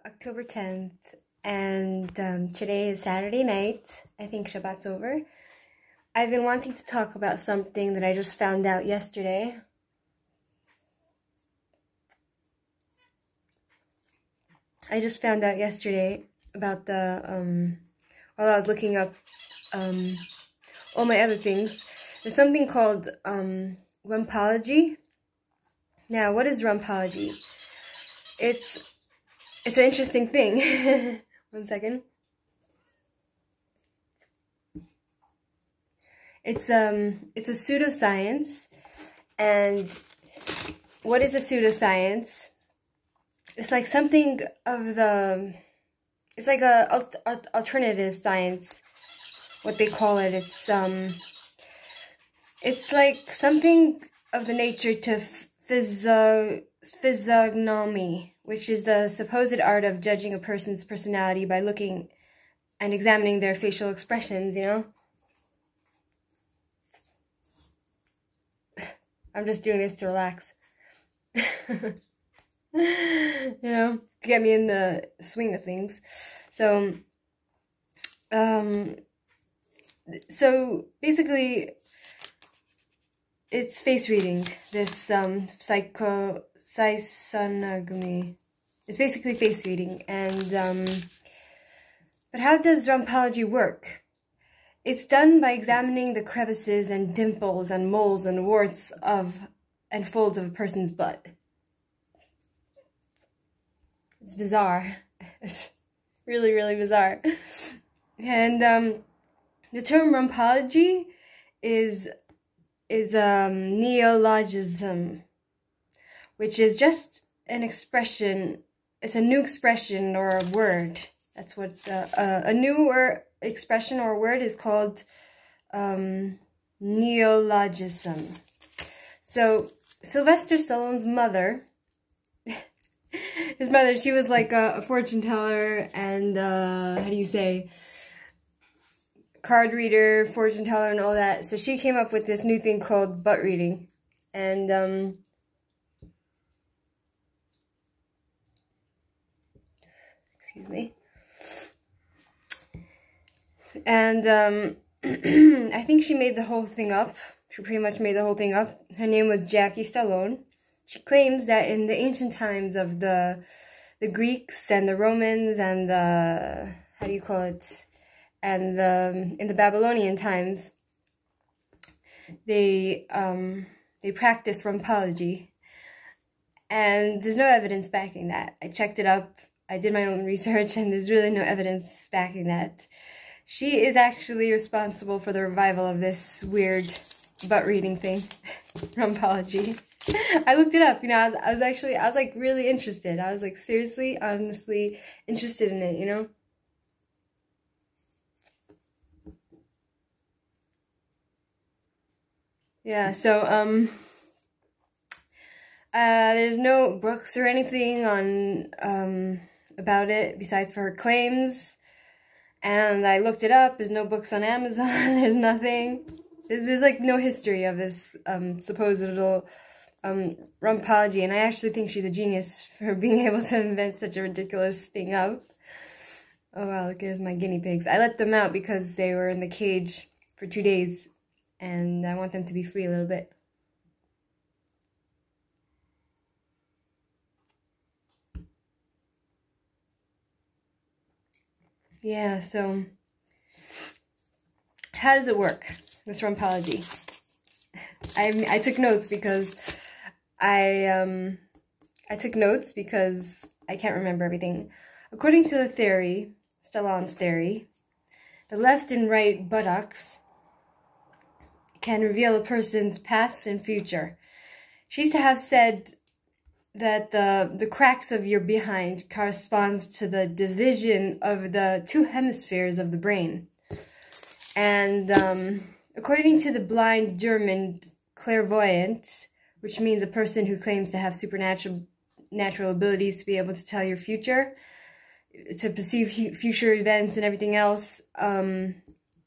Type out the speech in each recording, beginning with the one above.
October 10th, and today is Saturday night. I think Shabbat's over. I've been wanting to talk about something that I just found out yesterday. About the, while I was looking up all my other things. There's something called Rumpology. Now, what is Rumpology? It's an interesting thing. One second. It's a pseudoscience, and what is a pseudoscience? It's like something of the, it's like a alternative science, what they call it. It's like something of the nature to physiognomy, which is the supposed art of judging a person's personality by looking and examining their facial expressions, you know? I'm just doing this to relax. You know, to get me in the swing of things. So basically, it's face reading. This physiognomy. It's basically face reading, and but how does Rumpology work? It's done by examining the crevices and dimples and moles and warts and folds of a person's butt. It's bizarre. It's really, really bizarre. And the term Rumpology is neologism, which is just an expression. It's a new expression or a word. That's what a new expression or word is called neologism. So Sylvester Stallone's mother, his mother, she was like a fortune teller and how do you say, card reader, fortune teller, and all that. So she came up with this new thing called butt reading, and excuse me. And I think she made the whole thing up. She pretty much made the whole thing up. Her name was Jackie Stallone. She claims that in the ancient times of the Greeks and the Romans and the, how do you call it, and in the Babylonian times, they practiced Rumpology, and there's no evidence backing that. I checked it up. I did my own research, and there's really no evidence backing that. She is actually responsible for the revival of this weird butt reading thing, Rumpology. I looked it up, you know, I was like really interested. I was like seriously, honestly interested in it, you know? Yeah, so, there's no books or anything on, about it besides for her claims. And I looked it up. There's no books on Amazon. There's nothing. There's like no history of this supposed Rumpology, and I actually think she's a genius for being able to invent such a ridiculous thing up. Oh wow, look, here's my guinea pigs. I let them out because they were in the cage for 2 days, and I want them to be free a little bit. Yeah, so how does it work, this Rumpology? I took notes because I took notes because I can't remember everything. According to the theory, Stallone's theory, the left and right buttocks can reveal a person's past and future. She used to have said that the cracks of your behind corresponds to the division of the 2 hemispheres of the brain. And according to the blind German clairvoyant, which means a person who claims to have supernatural abilities to be able to tell your future, to perceive future events and everything else,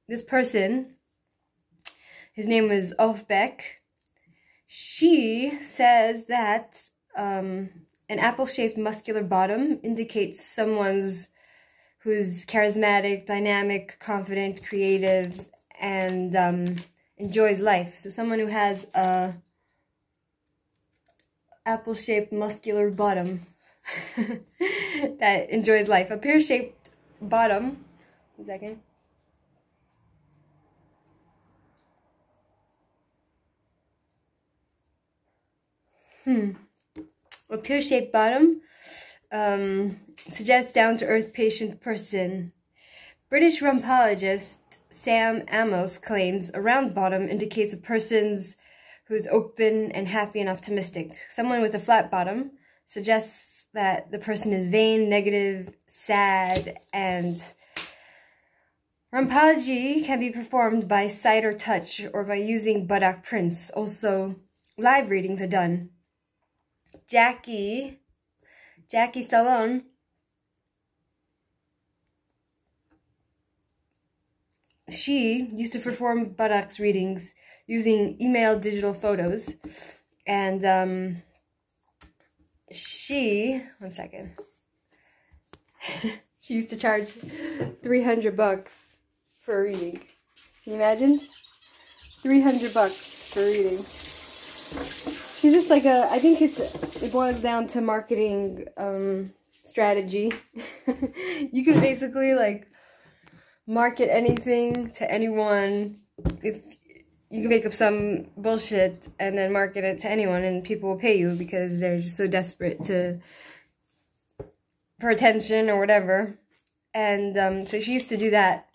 this person, his name was Ulf Beck, she says that An apple-shaped muscular bottom indicates someone's who's charismatic, dynamic, confident, creative, and enjoys life. So someone who has a apple-shaped muscular bottom that enjoys life. A pear-shaped bottom. 1 second. A pear-shaped bottom suggests down-to-earth, patient person. British rumpologist Sam Amos claims a round bottom indicates a person's who's open and happy and optimistic. Someone with a flat bottom suggests that the person is vain, negative, sad, and rumpology can be performed by sight or touch or by using buttock prints. Also, live readings are done. Jackie Stallone she used to perform buttocks readings using emailed digital photos, and she 1 second she used to charge $300 for a reading. Can you imagine? $300 for a reading. She's just like I think it boils down to marketing strategy. You can basically like market anything to anyone. If you can make up some bullshit and then market it to anyone, and people will pay you because they're just so desperate for attention or whatever. And so she used to do that,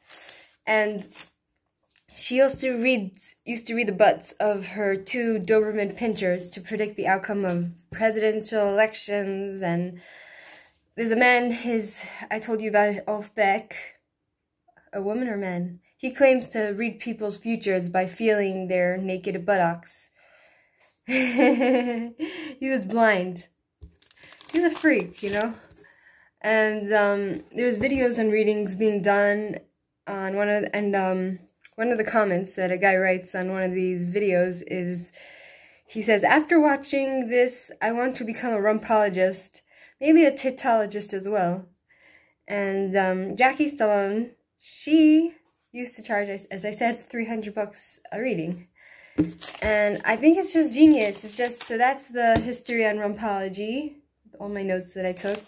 and she used to read the butts of her 2 Doberman pinchers to predict the outcome of presidential elections. And there's a man, I told you about it, Ulf Beck, a woman or man? He claims to read people's futures by feeling their naked buttocks. He was blind. He's a freak, you know? And there's videos and readings being done on one of the comments that a guy writes on one of these videos is, he says, after watching this, I want to become a rumpologist, maybe a titologist as well. And Jackie Stallone, she used to charge, as I said, $300 a reading. And I think it's just genius. It's just, so that's the history on rumpology, all my notes that I took.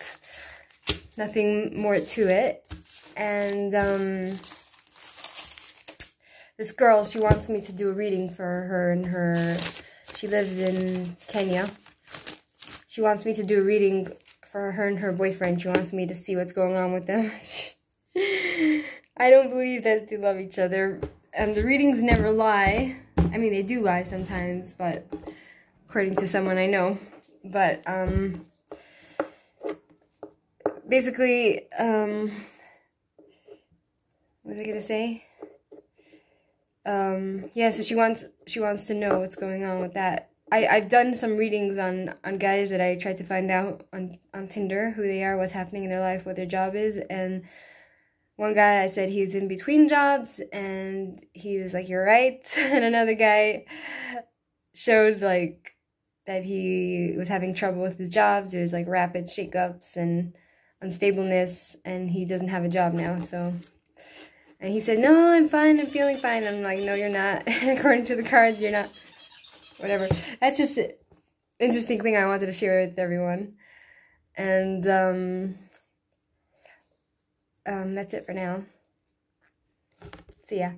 Nothing more to it. And this girl, she wants me to do a reading for her and she lives in Kenya. She wants me to do a reading for her and her boyfriend. She wants me to see what's going on with them. I don't believe that they love each other. And the readings never lie. I mean, they do lie sometimes, but according to someone I know. But, basically, what was I gonna say? Yeah, so she wants to know what's going on with that. I've done some readings on guys that I tried to find out on Tinder, who they are, what's happening in their life, what their job is, and one guy, I said he's in between jobs, and he was like, you're right, and another guy showed, like, that he was having trouble with his jobs. There was, like, rapid shakeups and unstableness, and he doesn't have a job now, so... And he said, no, I'm fine, I'm feeling fine. I'm like, no, you're not. According to the cards, you're not. Whatever. That's just an interesting thing I wanted to share with everyone. And that's it for now. See ya.